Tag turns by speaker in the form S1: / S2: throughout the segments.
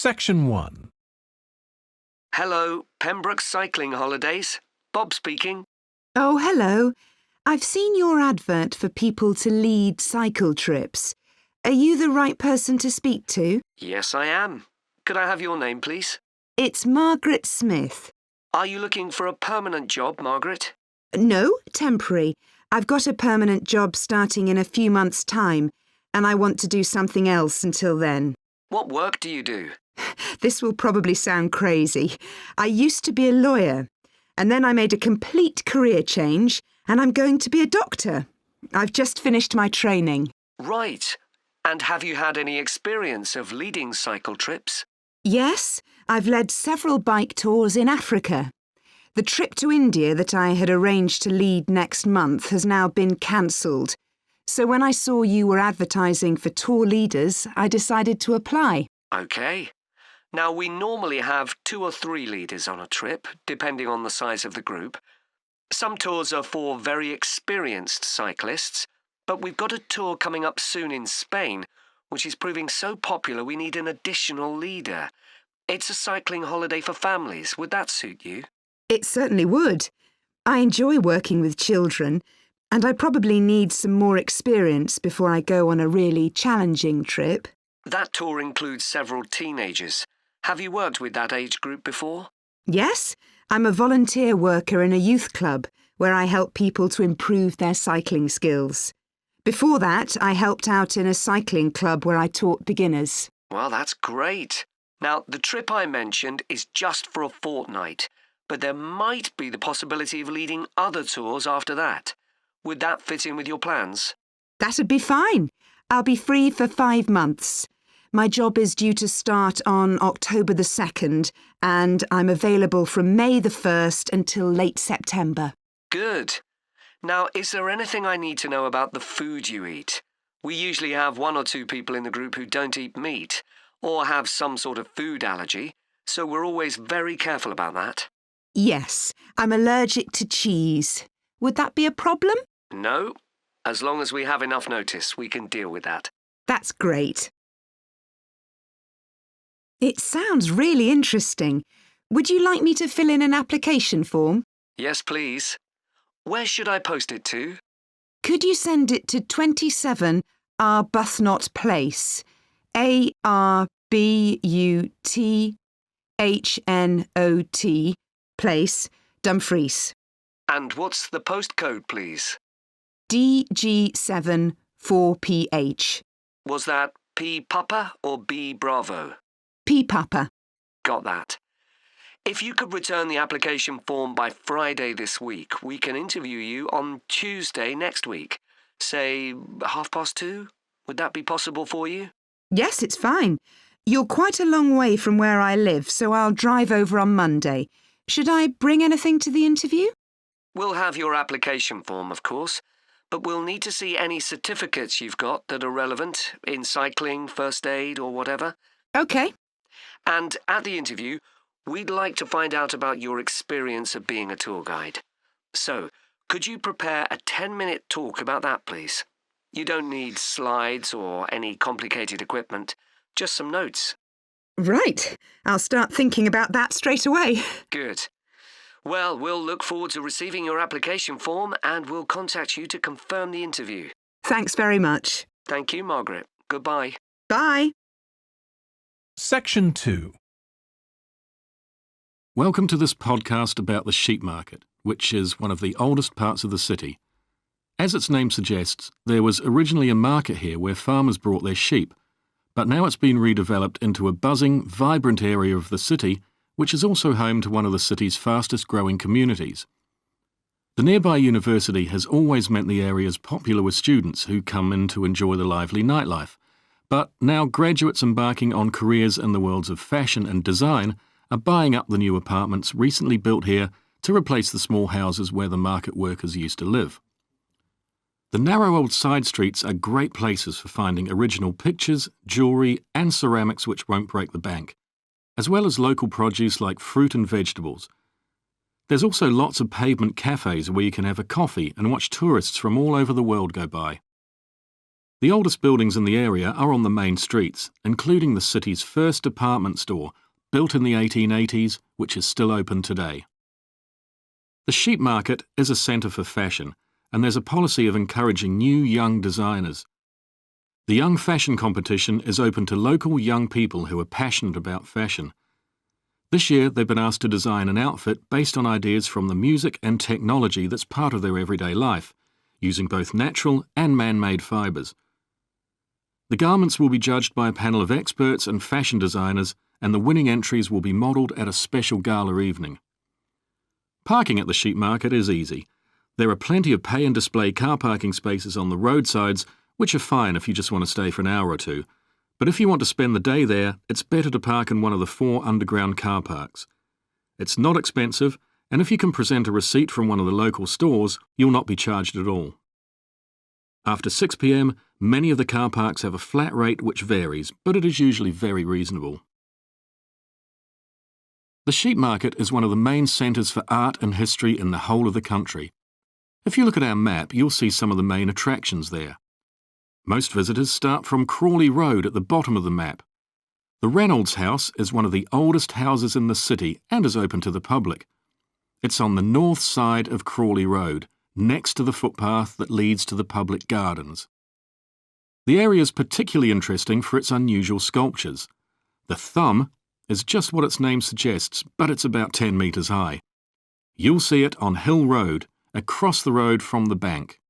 S1: Section 1.
S2: Hello, Pembroke Cycling Holidays. Bob speaking.
S3: Oh, hello. I've seen your advert for people to lead cycle trips. Are you the right person to speak to?
S2: Yes, I am. Could I have your name, please?
S3: It's Margaret Smith.
S2: Are you looking for a permanent job, Margaret?
S3: No, temporary. I've got a permanent job starting in a few months' time, and I want to do something else until then.
S2: What work do you do?
S3: This will probably sound crazy. I used to be a lawyer, and then I made a complete career change, and I'm going to be a doctor. I've just finished my training.
S2: Right. And have you had any experience of leading cycle trips?
S3: Yes, I've led several bike tours in Africa. The trip to India that I had arranged to lead next month has now been cancelled. So when I saw you were advertising for tour leaders, I decided to apply.
S2: OK. Now, we normally have 2 or 3 leaders on a trip, depending on the size of the group. Some tours are for very experienced cyclists, but we've got a tour coming up soon in Spain, which is proving so popular we need an additional leader. It's a cycling holiday for families. Would that suit you?
S3: It certainly would. I enjoy working with children, and I probably need some more experience before I go on a really challenging trip.
S2: That tour includes several teenagers. Have you worked with that age group before?
S3: Yes, I'm a volunteer worker in a youth club where I help people to improve their cycling skills. Before that, I helped out in a cycling club where I taught beginners.
S2: Well, that's great. Now, the trip I mentioned is just for a fortnight, but there might be the possibility of leading other tours after that. Would that fit in with your plans?
S3: That'd be fine. I'll be free for 5 months. My job is due to start on October the 2nd, and I'm available from May the 1st until late September.
S2: Good. Now, is there anything I need to know about the food you eat? We usually have 1 or 2 people in the group who don't eat meat or have some sort of food allergy, so we're always very careful about that.
S3: Yes, I'm allergic to cheese. Would that be a problem?
S2: No. As long as we have enough notice, we can deal with that.
S3: That's great. It sounds really interesting. Would you like me to fill in an application form?
S2: Yes, please. Where should I post it to?
S3: Could you send it to 27 Arbuthnot Place, Arbuthnot Place, Dumfries.
S2: And what's the postcode, please?
S3: DG7 4PH.
S2: Was that P Papa or B Bravo?
S3: P Papa.
S2: Got that. If you could return the application form by Friday this week, we can interview you on Tuesday next week. Say 2:30? Would that be possible for you?
S3: Yes, it's fine. You're quite a long way from where I live, so I'll drive over on Monday. Should I bring anything to the interview?
S2: We'll have your application form, of course, but we'll need to see any certificates you've got that are relevant in cycling, first aid or whatever.
S3: OK.
S2: And at the interview, we'd like to find out about your experience of being a tour guide. So, could you prepare a 10-minute talk about that, please? You don't need slides or any complicated equipment, just some notes.
S3: Right. I'll start thinking about that straight away.
S2: Good. Well, we'll look forward to receiving your application form and we'll contact you to confirm the interview.
S3: Thanks very much.
S2: Thank you, Margaret. Goodbye.
S3: Bye.
S1: Section 2.
S4: Welcome to this podcast about the sheep market, which is one of the oldest parts of the city. As its name suggests, there was originally a market here where farmers brought their sheep, but now it's been redeveloped into a buzzing, vibrant area of the city, which is also home to one of the city's fastest growing communities. The nearby university has always meant the area is popular with students who come in to enjoy the lively nightlife, but now graduates embarking on careers in the worlds of fashion and design are buying up the new apartments recently built here to replace the small houses where the market workers used to live. The narrow old side streets are great places for finding original pictures, jewellery and ceramics which won't break the bank, as well as local produce like fruit and vegetables. There's also lots of pavement cafes where you can have a coffee and watch tourists from all over the world go by. The oldest buildings in the area are on the main streets, including the city's first department store, built in the 1880s, which is still open today. The sheep market is a centre for fashion, and there's a policy of encouraging new young designers. The Young Fashion Competition is open to local young people who are passionate about fashion. This year they've been asked to design an outfit based on ideas from the music and technology that's part of their everyday life, using both natural and man-made fibres. The garments will be judged by a panel of experts and fashion designers, and the winning entries will be modelled at a special gala evening. Parking at the sheep market is easy. There are plenty of pay and display car parking spaces on the roadsides, which are fine if you just want to stay for an hour or two. But if you want to spend the day there, it's better to park in one of the 4 underground car parks. It's not expensive, and if you can present a receipt from one of the local stores, you'll not be charged at all. After 6 p.m, many of the car parks have a flat rate which varies, but it is usually very reasonable. The sheep market is one of the main centres for art and history in the whole of the country. If you look at our map, you'll see some of the main attractions there. Most visitors start from Crawley Road at the bottom of the map. The Reynolds House is one of the oldest houses in the city and is open to the public. It's on the north side of Crawley Road, next to the footpath that leads to the public gardens. The area is particularly interesting for its unusual sculptures. The thumb is just what its name suggests, but it's about 10 metres high. You'll see it on Hill Road, across the road from the bank.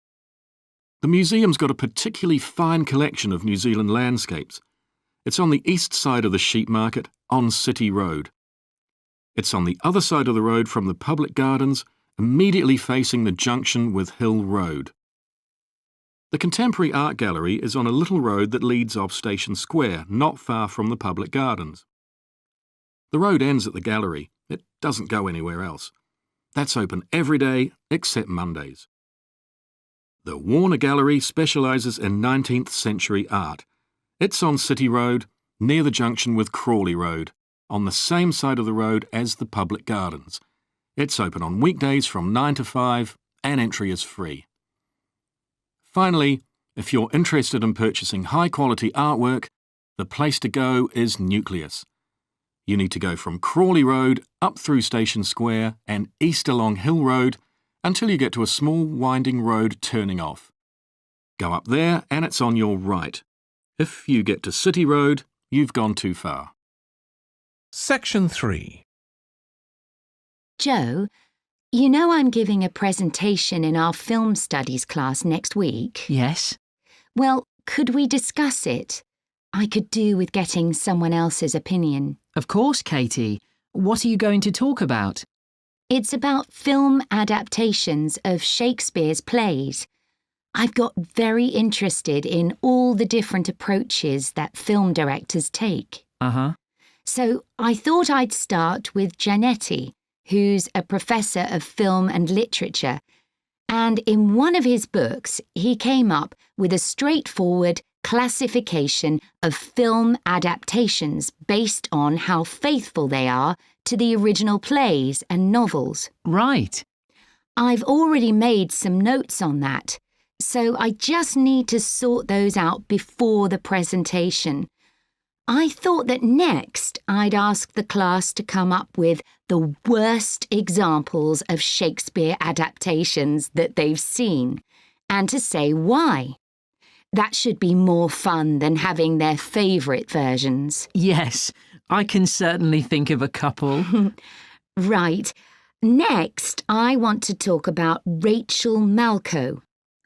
S4: The museum's got a particularly fine collection of New Zealand landscapes. It's on the east side of the sheep market, on City Road. It's on the other side of the road from the public gardens, immediately facing the junction with Hill Road. The Contemporary Art Gallery is on a little road that leads off Station Square, not far from the public gardens. The road ends at the gallery. It doesn't go anywhere else. That's open every day except Mondays. The Warner Gallery specialises in 19th century art. It's on City Road, near the junction with Crawley Road, on the same side of the road as the public gardens. It's open on weekdays from 9 to 5 and entry is free. Finally, if you're interested in purchasing high-quality artwork, the place to go is Nucleus. You need to go from Crawley Road up through Station Square and east along Hill Road until you get to a small winding road turning off. Go up there and it's on your right. If you get to City Road, you've gone too far.
S1: Section 3.
S5: Joe, you know I'm giving a presentation in our film studies class next week?
S6: Yes.
S5: Well, could we discuss it? I could do with getting someone else's opinion.
S6: Of course, Katie. What are you going to talk about?
S5: It's about film adaptations of Shakespeare's plays. I've got very interested in all the different approaches that film directors take. So I thought I'd start with Giannetti, who's a professor of film and literature, and in one of his books he came up with a straightforward classification of film adaptations based on how faithful they are to the original plays and novels.
S6: Right.
S5: I've already made some notes on that, so I just need to sort those out before the presentation. I thought that next I'd ask the class to come up with the worst examples of Shakespeare adaptations that they've seen, and to say why. That should be more fun than having their favourite versions.
S6: Yes, I can certainly think of a couple.
S5: Right. Next, I want to talk about Rachel Malco.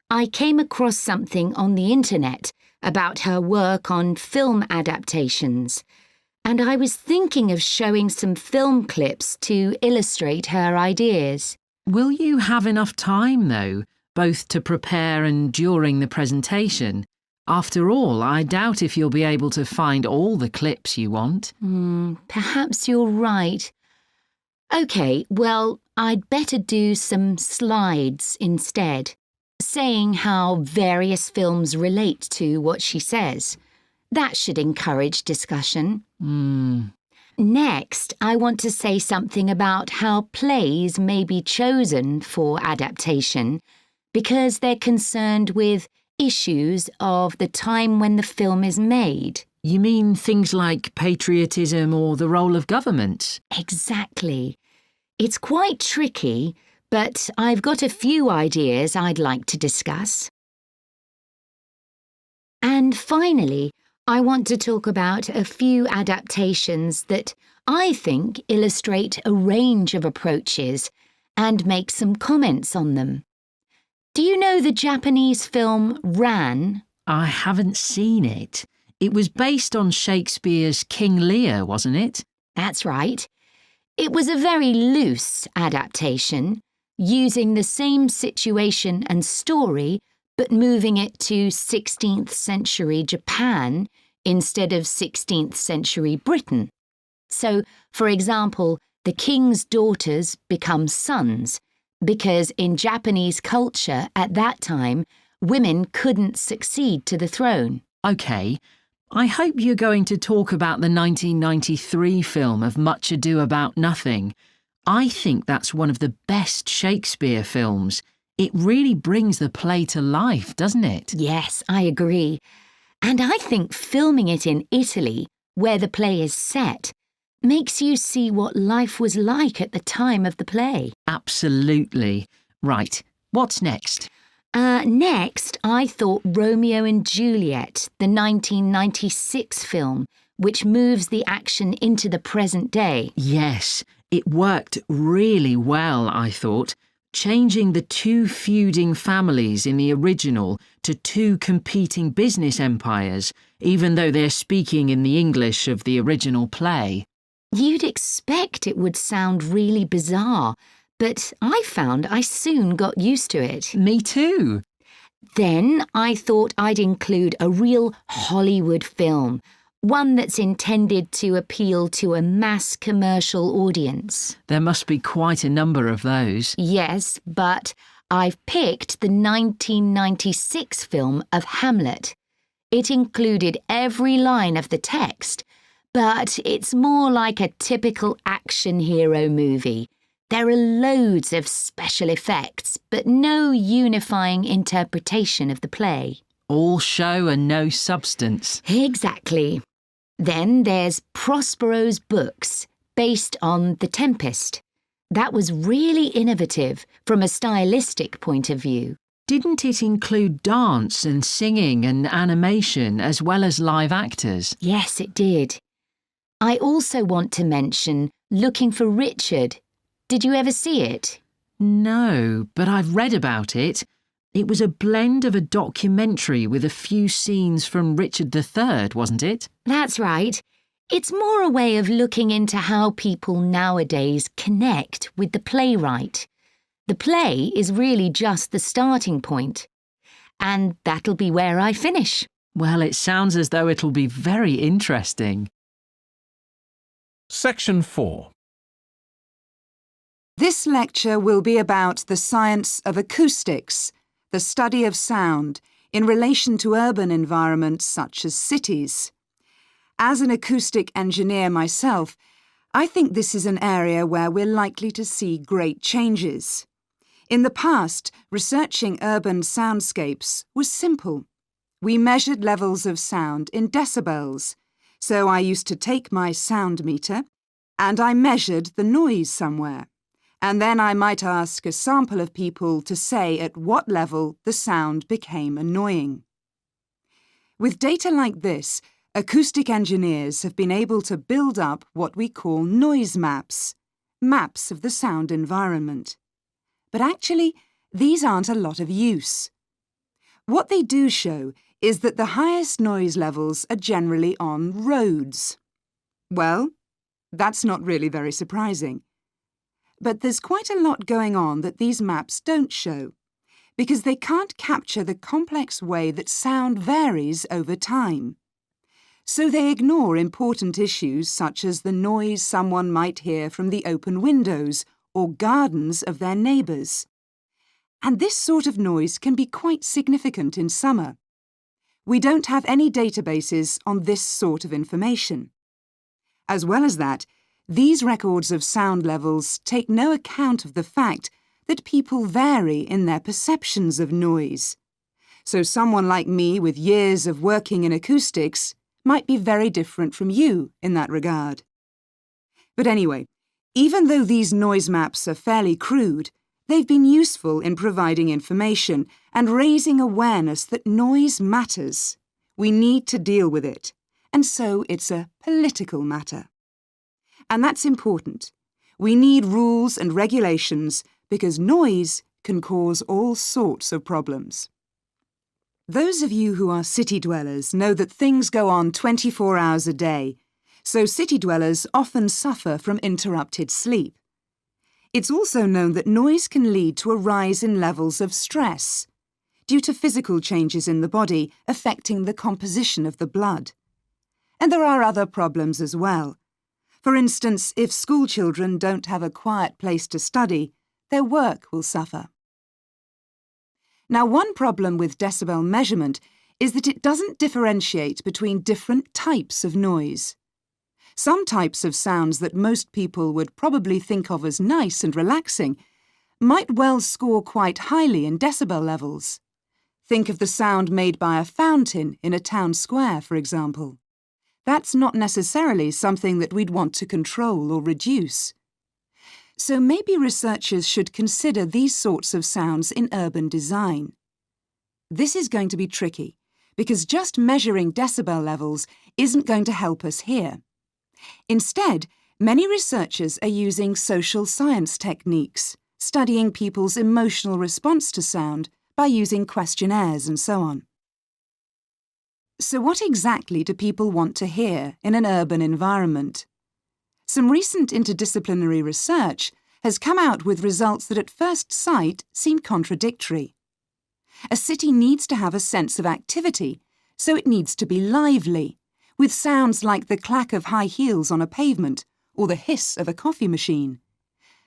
S5: I came across something on the internet about her work on film adaptations, and I was thinking of showing some film clips to illustrate her ideas.
S6: Will you have enough time, though, both to prepare and during the presentation? After all, I doubt if you'll be able to find all the clips you want.
S5: Perhaps you're right. OK, well, I'd better do some slides instead, saying how various films relate to what she says. That should encourage discussion. Next, I want to say something about how plays may be chosen for adaptation because they're concerned with issues of the time when the film is made.
S6: You mean things like patriotism or the role of government?
S5: Exactly. It's quite tricky, but I've got a few ideas I'd like to discuss. And finally, I want to talk about a few adaptations that I think illustrate a range of approaches and make some comments on them. Do you know the Japanese film Ran?
S6: I haven't seen it. It was based on Shakespeare's King Lear, wasn't it?
S5: That's right. It was a very loose adaptation, using the same situation and story, but moving it to 16th century Japan instead of 16th century Britain. So, for example, the king's daughters become sons, because in Japanese culture at that time, women couldn't succeed to the throne.
S6: OK. I hope you're going to talk about the 1993 film of Much Ado About Nothing. I think that's one of the best Shakespeare films. It really brings the play to life, doesn't it?
S5: Yes, I agree. And I think filming it in Italy, where the play is set, makes you see what life was like at the time of the play.
S6: Absolutely. Right, what's next?
S5: Next, I thought Romeo and Juliet, the 1996 film, which moves the action into the present day.
S6: Yes, it worked really well, I thought, changing the two feuding families in the original to two competing business empires, even though they're speaking in the English of the original play.
S5: You'd expect it would sound really bizarre, but I found I soon got used to it.
S6: Me too.
S5: Then I thought I'd include a real Hollywood film, one that's intended to appeal to a mass commercial audience.
S6: There must be quite a number of those.
S5: Yes, but I've picked the 1996 film of Hamlet. It included every line of the text, but it's more like a typical action hero movie. There are loads of special effects, but no unifying interpretation of the play.
S6: All show and no substance.
S5: Exactly. Then there's Prospero's books, based on The Tempest. That was really innovative from a stylistic point of view.
S6: Didn't it include dance and singing and animation as well as live actors?
S5: Yes, it did. I also want to mention Looking for Richard. Did you ever see it?
S6: No, but I've read about it. It was a blend of a documentary with a few scenes from Richard III, wasn't it?
S5: That's right. It's more a way of looking into how people nowadays connect with the playwright. The play is really just the starting point. And that'll be where I finish.
S6: Well, it sounds as though it'll be very interesting.
S1: Section 4.
S3: This lecture will be about the science of acoustics, the study of sound, in relation to urban environments such as cities. As an acoustic engineer myself, I think this is an area where we're likely to see great changes. In the past, researching urban soundscapes was simple. We measured levels of sound in decibels, so I used to take my sound meter and I measured the noise somewhere. And then I might ask a sample of people to say at what level the sound became annoying. With data like this, acoustic engineers have been able to build up what we call noise maps, maps of the sound environment. But actually, these aren't a lot of use. What they do show is that the highest noise levels are generally on roads. Well, that's not really very surprising. But there's quite a lot going on that these maps don't show, because they can't capture the complex way that sound varies over time. So they ignore important issues such as the noise someone might hear from the open windows or gardens of their neighbours. And this sort of noise can be quite significant in summer. We don't have any databases on this sort of information. As well as that, these records of sound levels take no account of the fact that people vary in their perceptions of noise. So someone like me with years of working in acoustics might be very different from you in that regard. But anyway, even though these noise maps are fairly crude, they've been useful in providing information and raising awareness that noise matters. We need to deal with it, and so it's a political matter. And that's important. We need rules and regulations because noise can cause all sorts of problems. Those of you who are city dwellers know that things go on 24 hours a day, so city dwellers often suffer from interrupted sleep. It's also known that noise can lead to a rise in levels of stress due to physical changes in the body affecting the composition of the blood. And there are other problems as well. For instance, if school children don't have a quiet place to study, their work will suffer. Now, one problem with decibel measurement is that it doesn't differentiate between different types of noise. Some types of sounds that most people would probably think of as nice and relaxing might well score quite highly in decibel levels. Think of the sound made by a fountain in a town square, for example. That's not necessarily something that we'd want to control or reduce. So maybe researchers should consider these sorts of sounds in urban design. This is going to be tricky, because just measuring decibel levels isn't going to help us here. Instead, many researchers are using social science techniques, studying people's emotional response to sound by using questionnaires and so on. So what exactly do people want to hear in an urban environment? Some recent interdisciplinary research has come out with results that at first sight seem contradictory. A city needs to have a sense of activity, so it needs to be lively, with sounds like the clack of high heels on a pavement or the hiss of a coffee machine.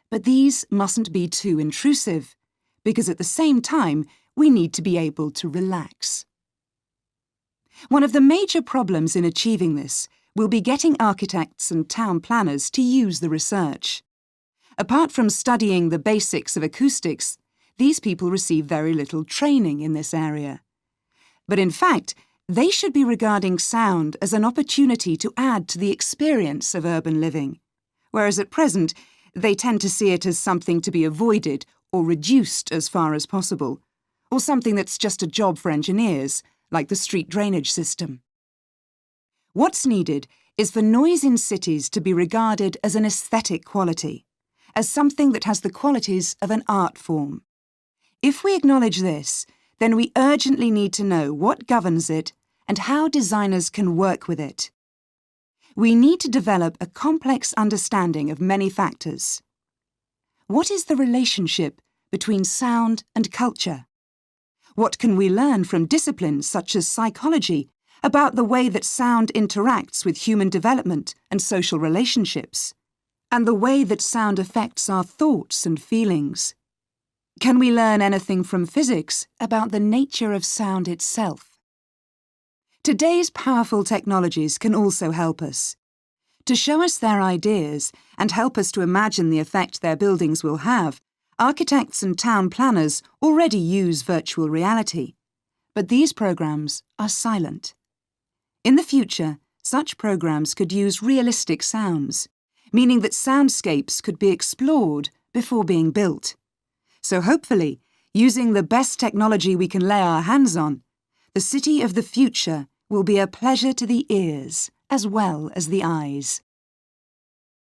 S3: But these mustn't be too intrusive, because at the same time we need to be able to relax. One of the major problems in achieving this will be getting architects and town planners to use the research. Apart from studying the basics of acoustics, these people receive very little training in this area. But in fact, they should be regarding sound as an opportunity to add to the experience of urban living, whereas at present they tend to see it as something to be avoided or reduced as far as possible, or something that's just a job for engineers, like the street drainage system. What's needed is for noise in cities to be regarded as an aesthetic quality, as something that has the qualities of an art form. If we acknowledge this, then we urgently need to know what governs it and how designers can work with it. We need to develop a complex understanding of many factors. What is the relationship between sound and culture? What can we learn from disciplines such as psychology about the way that sound interacts with human development and social relationships, and the way that sound affects our thoughts and feelings? Can we learn anything from physics about the nature of sound itself? Today's powerful technologies can also help us. To show us their ideas and help us to imagine the effect their buildings will have, architects and town planners already use virtual reality, but these programs are silent. In the future, such programs could use realistic sounds, meaning that soundscapes could be explored before being built. So hopefully, using the best technology we can lay our hands on, the city of the future will be a pleasure to the ears as well as the eyes.